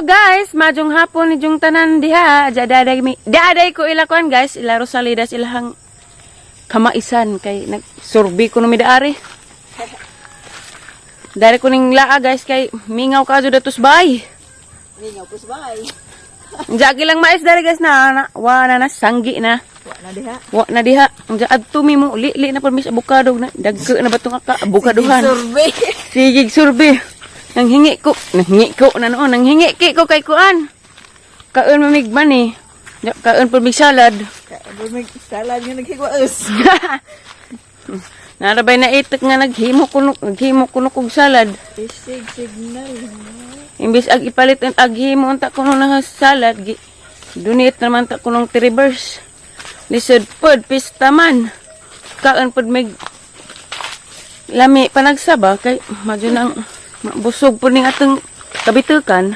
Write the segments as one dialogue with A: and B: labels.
A: Hello guys, majong hapon ni jung tanan diha. Daday ko ilakuan guys, ila Rosalidas ilahang kamaisan kay nagsurbi ko no midaari. Dari ko ning laa guys kay mingaw ka jud datos bay.
B: Mingaw pus bay.
A: Jagi lang mais dari guys na wa na sanggi na.
B: Wa
A: Wa na
B: na diha.
A: diha. Unja adto mi mo li na permis abukado na dagko na batong aka abukaduhan.
B: Survey.
A: Sigig surbi. Nanghingi ko na noon, nanghingi ko kay kuan. Kaon mamigman eh. Kaon pud mig salad.
B: Kaon mig salad nga naghigwaos.
A: Narabay na itik nga naghimo kuno kog salad.
B: Isig signal.
A: Imbis ag ipalit ang aghimo unta kuno na salad, dunit naman ta kunong reverse. Lisod pud pista man. Kaon pud mig lami panagsaba kay madyo nang busog po ning atong kabitukan.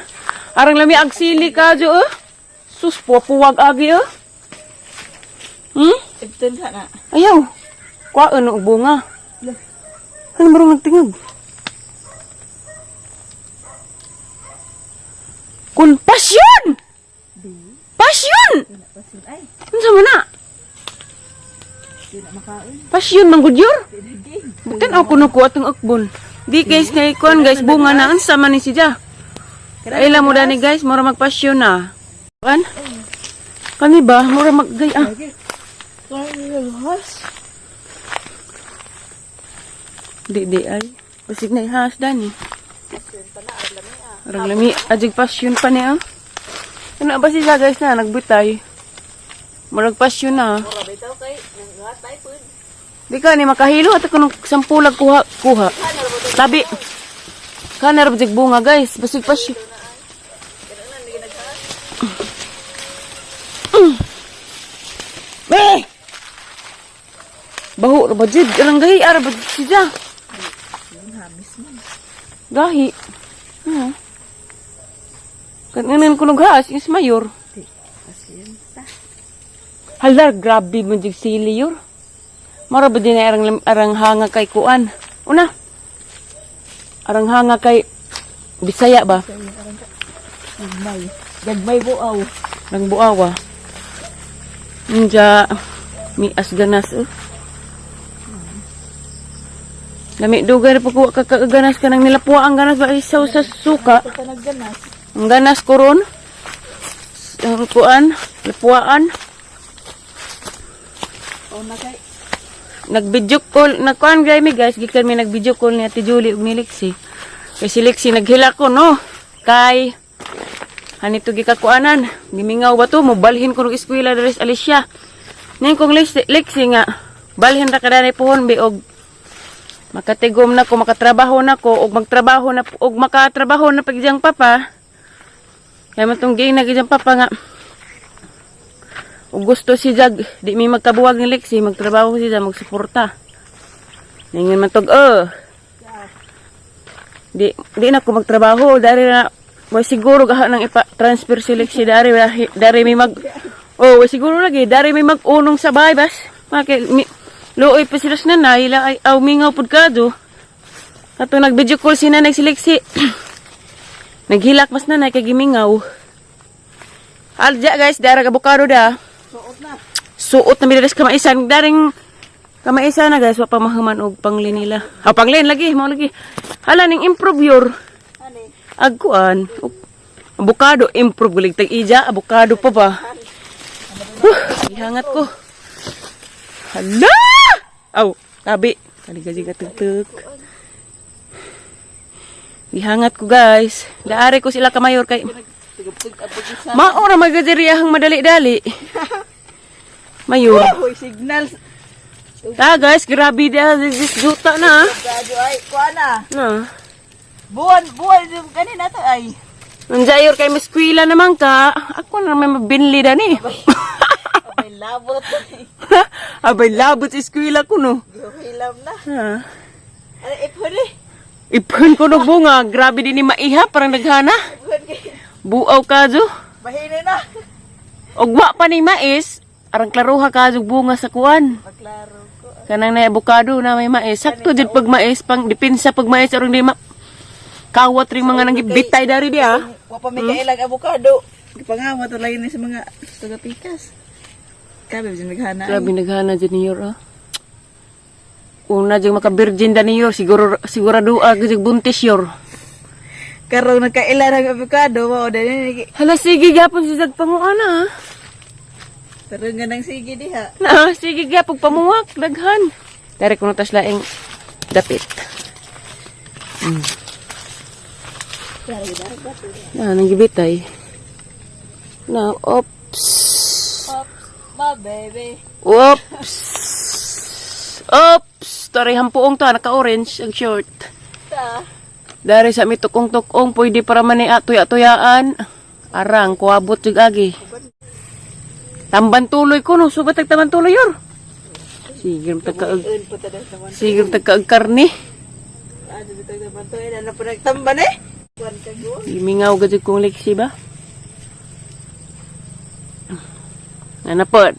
A: Arang lami agsili ka jo sus puwag agi
B: Ibton ka na.
A: Ayaw. Kuhaan og bunga. Ano marong nagtingog? Kun pasyon! Pasyon!
B: Pasin ay.
A: Ano sa mana?
B: Di na makaon.
A: Pasyon manggudyur?
B: Di.
A: Bukan ako nakuha itong akbon. Di guys, kay kuhan guys, bunga na. Ang sama ni siya. Kaila mo dani guys, mura magpasyon na. Kan? Kani ba? Mura maggay ah. Di ay. Basig na ihas dani. Arang lami. Ajig pasyon pa niya. Ano ba siya guys na? Nagbutay. Murag pasyon na.
B: Mura bitaw kay nanghatay pud.
A: Di ka ni makahilo at ako nung sampulag kuha. Labi. Kanar bajig bunga guys. Basig pasyon. Be! Bahu ra bajid. Alang gahi ara bajid siya. Gahi. Kanan ko naghaas. Is mayor. Halar, grabe mo jig sili yor. Mara ba din arang hanga kay kuan? Una. Arang hanga kay Bisaya ba?
B: Gagmay buaw.
A: Nang buawa. Nja mi asganas Lami dugay pa ko kakaganas ka nang nilapuan ang ganas ba isaw sa suka.
B: Ito nagganas.
A: Ang ganas ko ron. Ang kuan, lapuan.
B: O na kay
A: Nag-video call, nagkuhan guys, gikan mi nag-video call ni Ate Julie ug ni Lexi. Kay si Lexi naghila ko no. Kay hanito gikakuanan, gimingaw ba to, mobalhin ko ng eskwela diri sa Alicia. Ning kong Lexi nga balhin ra kada ni pohon bi og makatigom na ko, makatrabaho na ko og magtrabaho na og makatrabaho na pagyang papa. Kaya matong gay na gyang papa nga ug gusto si Jag, di mi magkabuwag ni Lexi, magtrabaho si Jag, magsuporta. Ningon man tog, di na ko magtrabaho, dari na, way siguro gaha nang ipa-transfer si Lexi, dari mi way siguro lagi, dari mi mag-unong sa bahay, bas. Looy pa sila sa nanay, ay mingaw pud kado. Ato nag-video call si nanay si Lexi. Naghilak mas nanay, kay gimingaw. Alja guys, dara kabukado da. Suot na midalas kamaisan. Daring kamaisan na guys. Wapamahaman og panglin nila. Panglin lagi. Mau lagi. Hala ning improve yor. Agkuan. Abukado. Improve. Gulig tag ija. Abukado pa ba? Ihangat ko. Hala! Aw. Tabi. Kaligaji ka tugtug. Ihangat ko guys. Daari ko sila kamayor kay maora magadiriyahang madali-dali. Mayor.
B: Hoy signal.
A: Guys, grabe dia this juta na.
B: Gado ay kuana.
A: Na.
B: Buwan yung kanina to ay.
A: Nanjayor kay meskwila naman ka. Ako na may mabinli dani.
B: Abay labot.
A: Abay labot sa eskwela ko no.
B: Hilam na.
A: Ha.
B: Ay ipuri.
A: Ipon ko no bunga. Grabe din ni maiha parang naghana. Buaw kajo.
B: Bahini na.
A: Ogwa pa ni mais. Arang klaruha kajo bunga sa kuan.
B: Maklaro ko.
A: Kanang na avocado na may mais. Sakto jud pag mais pang dipinsa pag mais arong di kawat ring mga nang bitay dari dia.
B: Wa pa may kailang avocado. Ipangama to lagi ni sa mga taga-pikas. Kabe bisan naghana.
A: Grabe naghana dyan ni Yor, ah. Una dyan maka-virgin da ni Yor, sigurado dyan buntis Yor.
B: Karong nagkaila ng avocado, mao dali.
A: Hala, sige gapon si Panguana, ah.
B: Pero nga nang sige diha.
A: Na, sige gapon pamuwak, daghan. Dari ko natas laing dapit. Na, nanggibitay. Na, oops.
B: Pops, ma baby.
A: Oops. Oops. Tari hampuong to, naka-orange ang short.
B: Ta.
A: Dari sa mi tukong-tukong, pwede para mani tuya-tuyaan. Arang, kuabot jug agi. Tamban tuloy ko, no? Subat tamban tuloy yor. Sige, tagkaag karni.
B: Ano dito naman to? Ano po nagtamban eh? Kuan ka go.
A: Imingaw gajud kong leksi ba? Nanapod.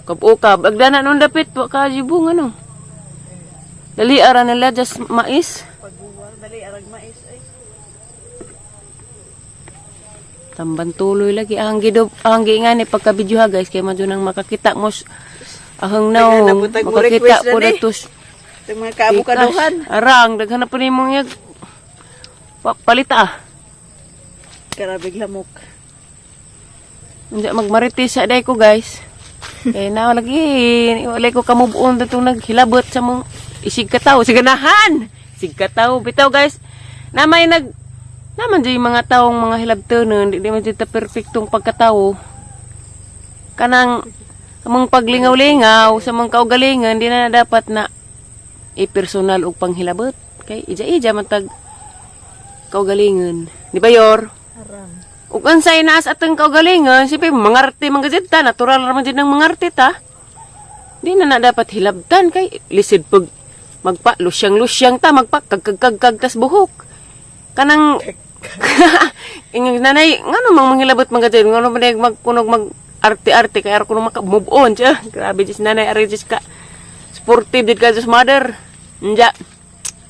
A: Kab-ukab. Agdana nung dapit. Waka jibong ano. Dali ara nila just mais.
B: Pagbuwang dali arag mais ay.
A: Tamban tuloy lagi. Ahanggi nga ni pagka-video ha guys. Kaya madyo nang makakita mo. Ahang naong. Makakita po datos.
B: Itong mga kaabukaduhan.
A: Arang. Daghan na po ni mong yag. Palita ah.
B: Karabig lamok.
A: Hindi magmaritis sa day ko guys. Kaya na wala ko kamubuon dito naghilabot sa mong isig kataw. Siganahan! Isig kataw. Bitaw guys. Naman dyan yung mga taong mga hilabtonon. Hindi man dyan ta perfectong pagkataw. Kanang among paglingaw-lingaw sa mga kaugalingan, hindi na dapat na i-personal o panghilabot. Kaya ija-ija matag kaugalingan. Di ba Yor?
B: Haram.
A: Ug unsay naas atong kaugalingan, siyempre mangarte man gid ta, natural ra man jud ng mangarte ta. Di na dapat hilabtan kay lisid pag magpa lusyang ta magpakagkagkag tas buhok. Kanang ingin nanay ngano mang manghilabot man gid ngano man magkunog mag arte-arte kay ara kuno maka-move on siya. Grabe jis nanay ari jis ka sportive jud ka jis mother. Nya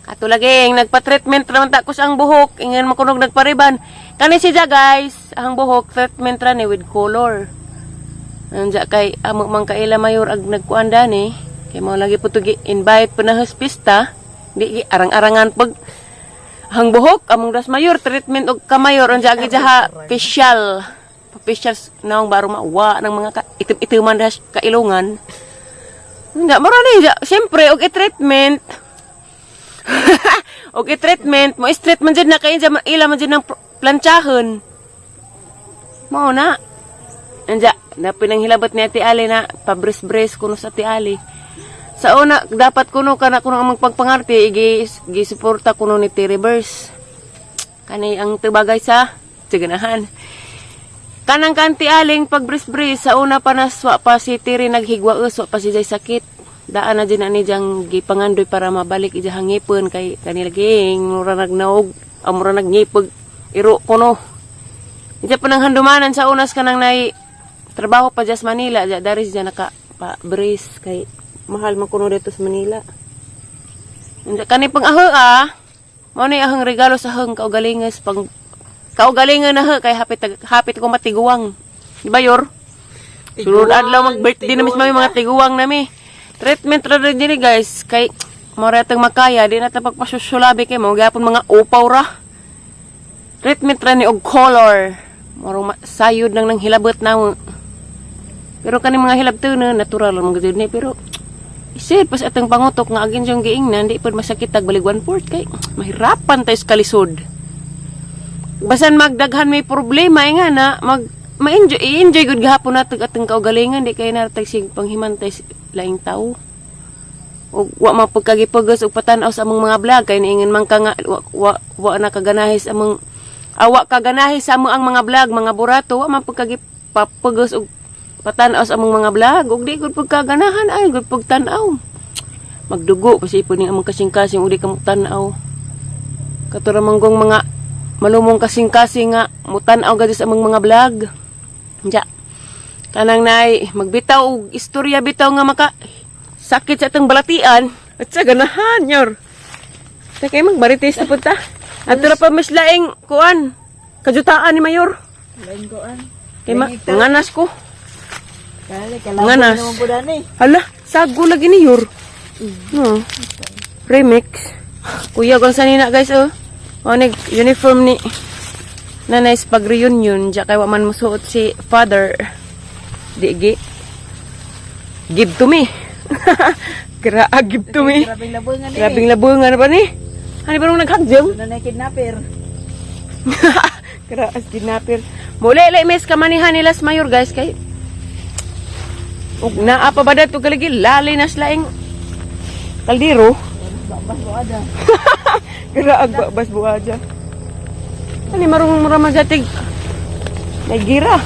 A: ato laging nagpa-treatment naman ta kus ang buhok, ingin makunog nagpariban. Kani siya guys, ang buhok treatment ra ni with color. Anja kay amo man kaila mayor ag nagkuanda ni, kay mo lagi po tugi invite pa na hospista, di arang-arangan pag ang buhok among das mayor treatment og kamayor anja agi jaha facial. Facial naong baro mawa ng mga itim-itiman das kailungan. Anja maro ni siyempre og i-treatment. Og i-treatment mo straight man jud na kay ila man jud ng planchahon. Mao na. Anja, napinang hilabot ni Ate Ali na pabres-bres kuno sa Ate Ali. Sa una dapat kuno kana kuno ang magpagpangarte gi-suporta kuno ni T-reverse. Kani ang tibagay sa siganahan. Kanang kanti aling pagbres-bres sa una pa naswa pa si Tiri naghigwa uswa pa si jay sakit. Daan na din ani jang gipangandoy para mabalik ija hangipon kay kanila ging mura nagnaog amura nagnipog iro kuno. Ija pa nang handumanan sa unas kanang nay trabaho pa jas Manila ja dari siya naka pa bris kay mahal man kuno dito sa Manila. Ija kani pang ah mao ni ahang regalo sa hang kaugalinges pang kaugalingan na kay hapit ko matiguwang. Di ba Yor? Sulod adlaw mag-birthday na mismo yung mga tiguwang nami. Treatment ra din guys kay mora tang makaya di na ta pagpasusulabi kay mo gyapon mga upaw ra. Treatment ra ni og color. Moro sayod nang hilabot na mo. Pero kani mga hilabton natural man gud ni pero isip pas atong pangutok nga agin siyang giingnan di pud masakit tag balig 1/4 kay mahirapan tayo sa kalisod. Basan magdaghan may problema nga na ma-enjoy gud gahapon natag atong kaugalingan di kay natag sig panghimantay laing tao. O wa mapagkagipagos og patanaw sa among mga vlog kay niingon man ka nga wa na kaganahis among awa kaganahis sa among ang mga vlog mga burato wa mapagkagipagos og patanaw sa among mga vlog ug di gud pagkaganahan ay gud pagtan-aw. Magdugo pa sipon ning among kasing-kasing ug di ka tan-aw. Katura manggong mga malumong kasing-kasing nga mutan-aw gad sa among mga vlog. Nya kanang nay magbitaw og istorya bitaw nga maka sakit sa atong balatian at sa ganahan Yor. Ta kay magbaritis na punta. Ato ra pa mislaing kuan Kajutaan ni Mayor.
B: Lain ko an.
A: Kay nganas ko.
B: Kali
A: Nganas.
B: naman po dani.
A: Hala, sago lagi ni Yor. No. Remix. Kuya kung sanina guys oh. Onig uniform ni nanay sa pag-reunion. Diya kay waman musuot si father. Digi. Give to me. Give to me.
B: Grabing labungan ni.
A: Grabing labungan ba ni? Ano ba nung naghagjam?
B: Doon na kidnapper.
A: Keraas kidnapper. Muli mes kamanihan nila sa Mayor guys kay ug naa pa ba dato kaligi lali na laing kaldero.
B: Babas mo ada.
A: Keraag babas buaja. Ani marong magatig. Nagira.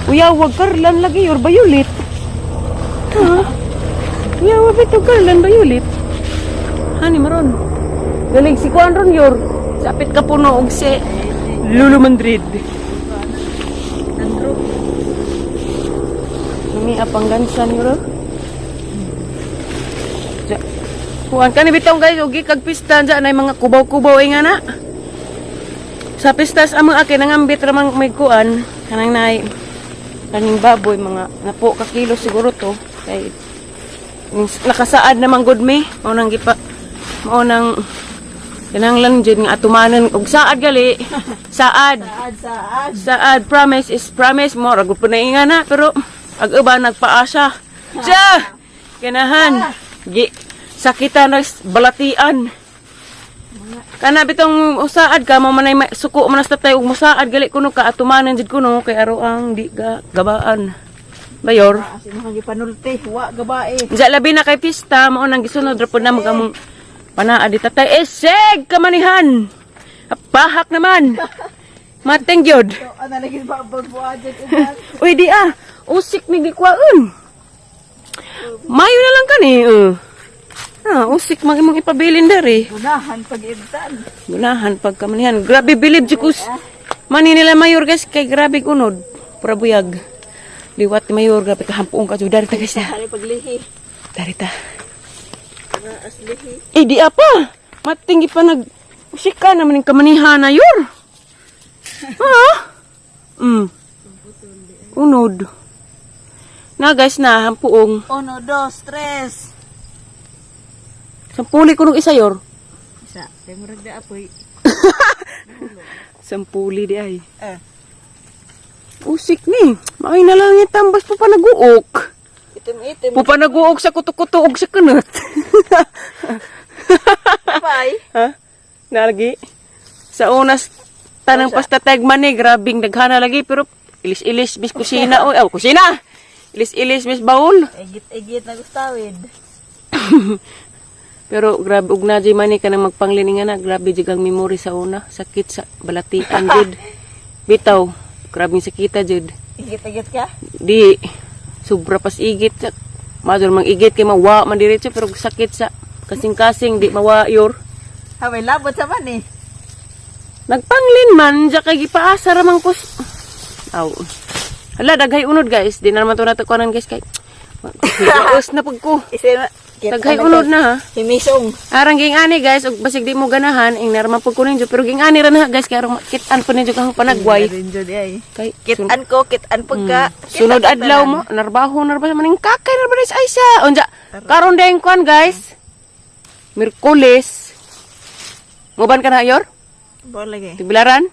A: Uya wag karlan lagi yor bayulit. Ha? Uya wag ito karlan bayulit. Ani maron. Galing si Kuan ron yor. Sapit ka puno og si Lulu Madrid.
B: Andrew.
A: Ini apang gansan yun. Kuhan ka ni bitong guys, ugi kag pista dyan ay mga kubaw-kubaw nga na. Sa pistas amang akin, nangambit ramang may kuan. Kanang naay, kaning baboy, mga napo ka kilo siguro to. Kay, nakasaad naman good me. Maunang gipa, maunang, kinanglan dyan nga atumanan. Ug saad gali, saad. Saad, promise is promise mo. Ragot po na inga na, pero ag-uba nagpaasa. Tiya! Kinahan. Sakitan na balatian. Kana bitong usaad ka, mamanay suko manas tatay ug musaad gali kuno ka atumanan jud kuno kay aro ang di ga gabaan. Bayor.
B: Sino nga gipanulti, wa gabae.
A: Diya labi na kay pista, mao nang gisunod ra pud na magamong panaa di tatay. Eseg kamanihan. Pahak naman. Mateng gyud.
B: So, ana lagi babag mo adyan uban.
A: Uy di usik mi gikwaon. Mayo na lang kani. Usik mag imong ipabilin dere.
B: Gunahan pag-ibtan.
A: Gunahan pagkamanihan. Grabe bilib jikus. Mani nila Mayor guys kay grabe kunod. Pura buyag. Liwat ni Mayor grabe kahampuong ka jud dari ta guys.
B: Hari paglihi.
A: Dari ta.
B: Aslihi.
A: Di apa? Matinggi pa nag usik ka naman ning kamanihan na yor. Ha? Unod. Na guys na hampuong.
B: 1, 2, 3.
A: Sampuli ko nung isa yor.
B: Isa, tayo mo ragda apoy.
A: Sampuli di ay. Usik ni. Makay na lang tambas po pa nag-uok.
B: Itim-itim.
A: Po pa nag-uok sa kuto-kuto og sa kunot.
B: Bye.
A: Ha? Nalagi? Sa unas tanang pasta tagman ni grabing daghana lagi pero ilis-ilis mis kusina o kusina. Ilis-ilis mis baul.
B: Egit-egit na gustawid.
A: Pero grabe ug na jay man ni kanang magpangliningan na grabe jud ang memory sa una, sakit sa balatian jud. Bitaw, grabe sakita jud.
B: Igit-igit ka?
A: Di sobra pas igit. Madol mang igit kay mawa man diretso pero sakit sa kasing-kasing di mawa yor.
B: Ha, may labot sa man eh.
A: Nagpanglin man, diya kay gipaasa ramang kus. Aw. Hala, daghay unod guys. Di na naman ito natukuanan guys kay. Laos na pag ko. Daghay unod na ha.
B: Himisong.
A: Arang ging ani guys, ug basig di mo ganahan, ing naraman pag ko ninyo. Pero ging ani rin ha guys, kaya arang kitan po ninyo kang panagway. Kay,
B: Kitan ko, kitan pagka.
A: sunod adlaw mo, narbaho maning kakay, narbaho sa isa. Unja, karon dahing kuan guys. Mirkulis. Nguban ka na yor?
B: Boleh
A: Tibilaran?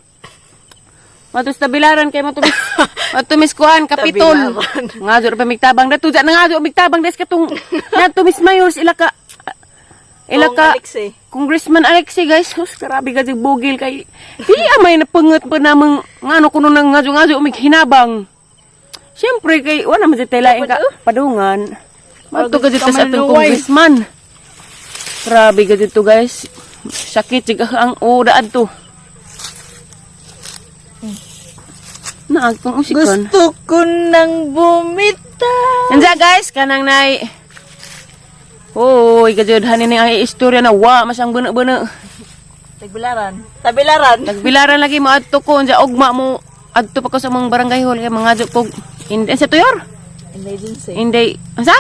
A: Matus tabilaran kay matumis kuan kapitol. Ngajo pa migtabang dato ja ngajo migtabang des katong natumis mayor ila ka Congressman Alexi guys. Hus grabe ka bugil kay di amay napungot pa namang ngano kuno nang ngajo hinabang. Syempre kay wala man lain ka padungan. Mato ka dito sa atong congressman. Grabe ka dito guys. Sakit juga ang udaan to. Naagpang usikan.
B: Gusto ko nang bumitaw.
A: Nandiya guys, kanang nay. Hoy, kajodhan ni ay istorya na wa masang bena-bena.
B: Tagbilaran. Tabilaran.
A: Nagbilaran lagi mo adto ko nandiya ugma mo adto pa ko sa mga barangay hall kay mga ko. Indi sa tuyor.
B: Emergency.
A: Indi. Asa?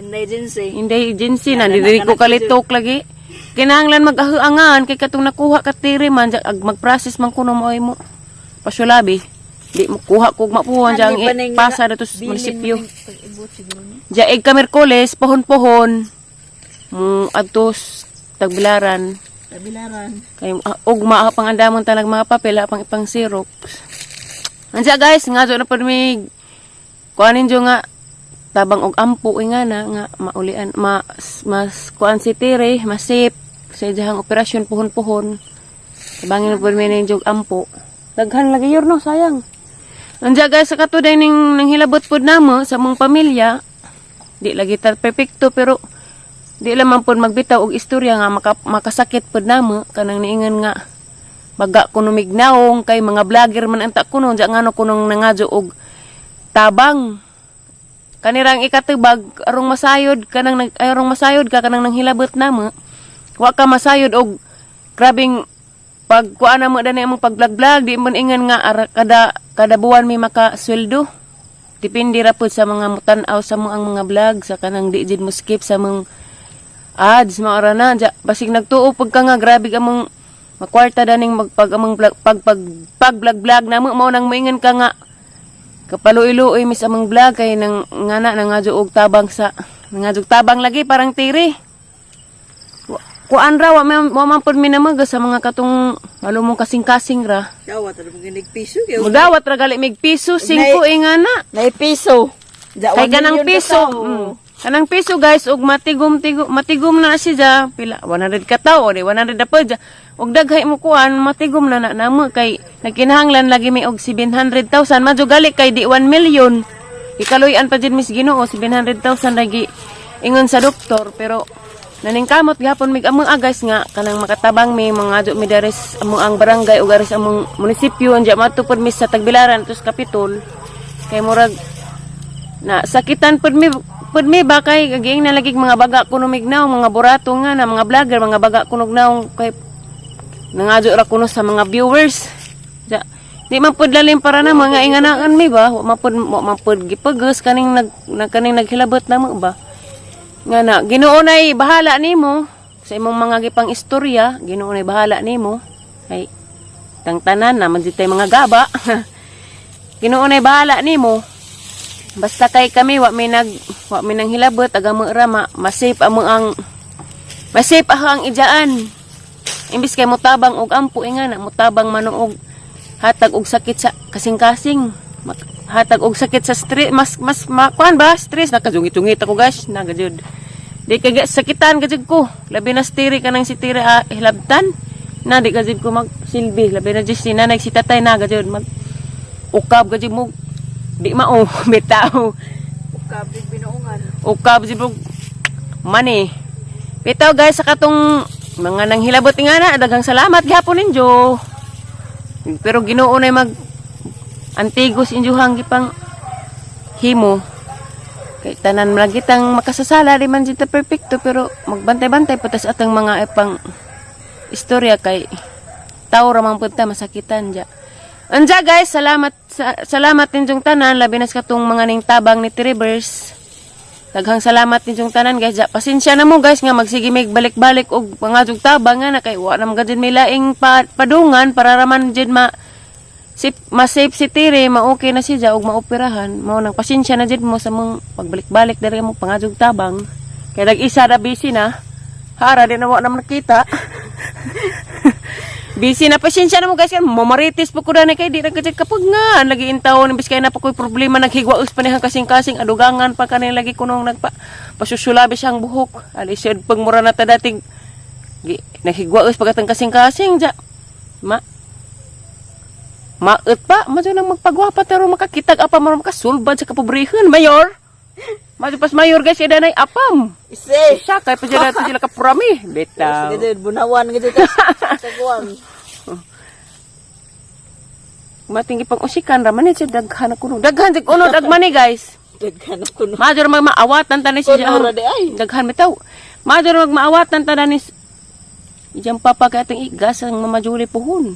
B: Emergency.
A: Indi agency na diri ko kalitok lagi. Kinahanglan mag-ahangan kay katong nakuha ka tiri man ag mag-process man kuno mo ay mo. pasulabi. Di mo kuha kog mapuhan dyan
B: Ani pa ning
A: pasa dato sa
B: bilin
A: munisipyo.
B: mo ning pag-ibot siguro ni.
A: Diyaig ka Merkules, pohon-pohon. Adtos, tagbilaran.
B: Kabilaran.
A: Kay ugma pang andamon talag mga papel pang ipang Xerox. Ansa guys, nga na pod mi kuanin jo nga tabang og ampo nga na nga maulian mas kuan si tire, masip sa ijahang operasyon pohon-pohon. Tabangin pod mi ning jog ampo. Daghan lagi yor no, sayang. Ansa guys, sa katuday ning nanghilabot pod namo sa mong pamilya. Di lagi ta perpekto pero di lamang pod magbitaw og istorya nga makasakit pod namo kanang niingon nga baga kuno mignaong kay mga vlogger man anta kuno ja ngano kunong nangadyo og tabang kanirang ikatubag arong masayod ka kanang nanghilabot namo wa ka masayod og grabing pag kuan na mo dani among pag-vlog di mo ingon nga kada buwan may makasweldo. Depende ra pod sa mga mutan-aw sa mo ang mga vlog sa kanang di jud mo skip sa mong ads maara na basig nagtuo pag ka nga grabe among makwarta daning magpag among vlog na mo mao nang moingon ka nga kapaluiluoy mis among vlog kay nang ngana nangadyo og tabang lagi parang tiri. Kuan ra wa man pod minamaga sa mga katong malumong kasing-kasing ra.
B: Dawat ra mga piso kay
A: Mudawat ra gali mig piso 5 ingana.
B: nay piso.
A: Kay ganang piso. Kanang piso guys og matigom na siya pila 100 ka tawo di 100 na pod. Og daghay mo kuan matigom na namo kay nagkinahanglan lagi mi og 700,000 madyo gali kay di 1 million. Ikaluyan pa jud mis Ginoo 700,000 lagi ingon sa doktor pero naningkamot gihapon mig among guys nga kanang makatabang mi mga adyo mi dares among ang barangay ug ares among munisipyo anja matupod mi sa Tagbilaran tus Kapitol kay murag na sakitan pud mi ba kay gagiing nalagig mga baga kuno mignaw mga burato nga na mga vlogger mga baga kunog naong kay nangadyo ra kuno sa mga viewers ja di man pud lalim para na mga inganaan mi ba wa man pud gipagus kaning naghilabot na mo ba nga na Ginoo nay bahala nimo sa imong mga gipang istorya. Ginoo nay bahala nimo ay tangtanan na man tay mga gaba. Ginoo nay bahala nimo basta kay kami wa mi nang hilabot agamo ra masip ang ijaan imbis kay mutabang og ampo ingana mutabang manuog hatag og sakit sa kasing-kasing hatag og sakit sa stress mas makuan ba stress nakajungit-jungit ako guys nagajud di kay sakitan gajud ko labi na stiri kanang si tiri hilabtan na di gajud ko magsilbi labi na jud si nanay si tatay na gajud mag ukab gajud mo di mao bitaw ukab jud money bitaw guys sa katong mga nanghilabot nga na daghang salamat gihapon ninyo pero Ginoo nay mag antigos injuhang gipang himo kay tanan lagi tang makasasala di man jita perfecto pero magbantay-bantay putas atang mga ipang istorya kay tao ra man pud ta masakitan ja. Anja guys, salamat ninyong tanan labi na sa katong mga ning tabang ni Trivers. Daghang salamat ninyong tanan guys. Ja, pasensya na mo guys nga magsige mig balik-balik og mga jug tabang nga na kay wa na magajud may laing padungan para raman jud ma-safe si tire, ma-okay na siya og maoperahan. Mao nang pasensya na jud mo sa mong pagbalik-balik diri mo pangajog tabang. Kay nag-isa na busy na. Hara di na wa naman nakita. Busy na pasensya na mo guys kan mamaritis po ko na kay di na gajud kapag nga lagi intawon imbis kay na pa koy problema naghigwaos pa nihang kasing-kasing adugangan pa kanay lagi kunong pasusulabi siyang buhok. Alisod pag mura na ta dating naghigwaos pagatang kasing-kasing ja. Maot pa, madyo nang magpagwapa pero makakitag apa mo makasulbad sa kapobrihan, mayor. Madyo pas mayor guys, ida nay apam. Isa kay pa sila kaprami. Bitaw.
B: Gid bunawan gid sa guwang.
A: Matinggi pang usikan ra man si daghan kuno. Daghan sig uno dagmani guys.
B: Daghan kuno.
A: Madyo mag maawatan tanan siya. Daghan bitaw. Madyo mag maawatan tanan ni ijang papa kay atong igas ang mamajuli pohon.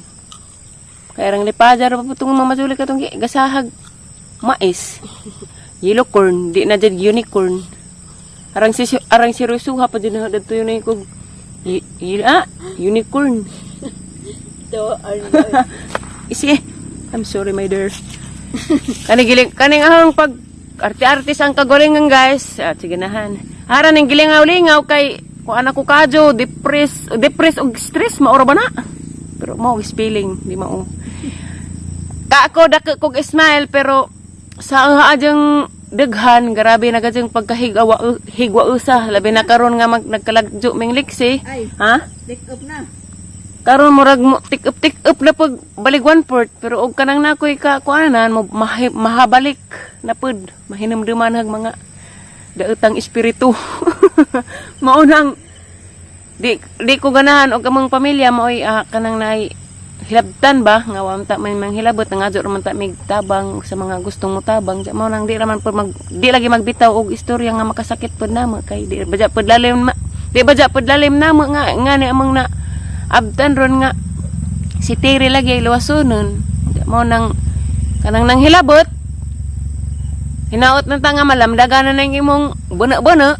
A: Kaya rang lipajar pa itong mamajuli ka itong gasahag mais. Yellow corn, di na dyan unicorn. Arang si Rusuha pa dyan na dito yun yung unicorn.
B: Ito,
A: Isi I'm sorry, my dear. Kaning ahang pag arti-artis ang kagalingan, guys. At sige nahan. Hara ning gilingaw-lingaw kay kung anak ko kadyo, depress og stress, maura ba na? Pero mo is feeling, di mao. Ka ako dako kog smile pero sa adyang daghan, grabe na gadyang higwa usa, labi na karon nga nagkalagjo ming liksi.
B: Ay,
A: Ha?
B: take up na.
A: Karon murag mo tik up na pag balik 1/4 pero og kanang nakoy ka kuanan mo mahabalik na pud mahinumduman hag mga daotang espiritu. Mao nang di ko ganahan og among pamilya maoy kanang naay hilabtan ba nga wa ta may manghilabot nga adto man ta mig tabang sa mga gustong mo tabang mao nang di raman pud di lagi magbitaw og istorya nga makasakit pud namo kay di baja pud lalim namo nga ni among na abtan ron nga si Terry lagi luwasonon mo nang kanang nang hilabot hinaot na ta nga malamdagan na imong buna-buna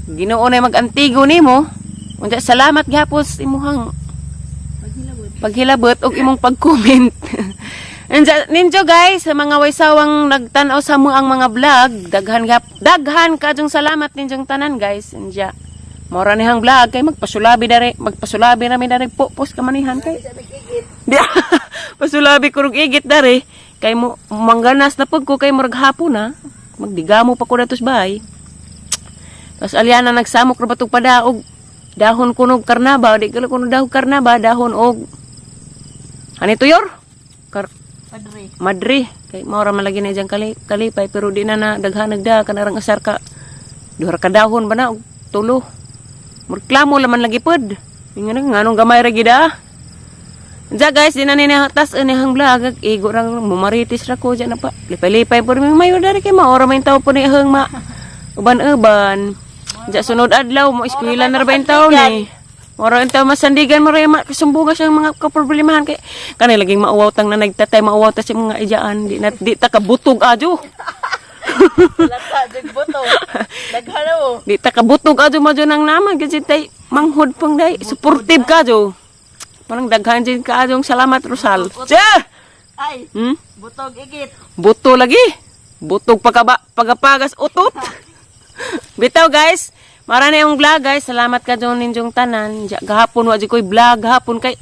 A: Ginoo na mag-antigo nimo unya salamat gihapon imuhang paghilabot og imong pag-comment. Ninjo guys sa mga waysawang nagtan-aw sa mo ang mga vlog daghan kadtong salamat ninjong tanan guys unya mora nihang vlog kay magpasulabi rami dari popos ka manihan kay. Di pasulabi ko rug igit dari kay mo mangganas na pud ko kay murag hapon na. Magdigamo pa ko datos bahay. Tas alyana nagsamok ra batog padaog dahon kunog karnaba di kala kuno dahon karnaba dahon og ani tuyor madri kay mora malagi na jang kalipay pero di na daghan nagda kanarang asar ka duha ka dahon ba na og tulo. Murklamo laman lagi pod. Ingano nganong gamay ra gid ah. Ja guys, di na ninahatas anihang vlog igo rang mumaritis ra ko diyan na pa. Lipay-lipay pod mi mayo dari kay maora may tawo po ni hang ma. Uban-uban. Ja sunod adlaw mo eskwela na ra ba yung tawo ni. Mora entaw masandigan mo ra kasumbunga siyang mga kaproblemahan kay kanay laging mauwaw tang na nagtatay mauwaw ta si mga ijaan di ta kabutog adyo.
B: Lata jud boto. Daghan mo.
A: Di ta kabutog adyo madyo nang naman kasi tay manghod pang day supportive ka adyo. Manang daghan din ka adyong salamat Rosal. Ja!
B: Ay, butog igit.
A: Buto lagi. Butog pagapagas utot. Bitaw guys, mara na yung vlog guys. Salamat ka dyan ninyong tanan. Gahapon wa ko'y vlog gahapon kay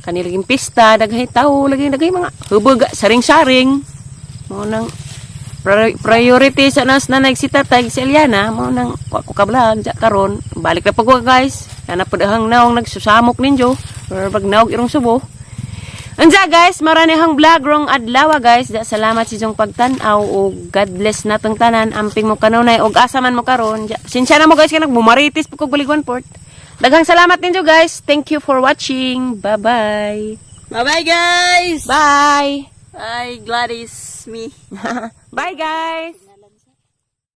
A: kanilaging pista, daghay tao, lagi mga hubog, saring-saring. Mo nang priority sa nas na nagsitatay si Eliana, mo nang ko ka vlog karon. Balik na pag guys. Kana padahang naong nagsusamok ninyo. Pero pag naog irong subo. Anja guys, maranihang vlog rong adlaw guys. Salamat sa inyong pagtan-aw o God bless natong tanan. Amping mo kanunay og asa man mo karon. Sinsya na mo guys kay nagmumaritis pug balik 1/4. Daghang salamat ninyo guys. Thank you for watching. Bye-bye.
B: Bye-bye guys.
A: Bye.
B: Bye Gladys me.
A: Bye guys.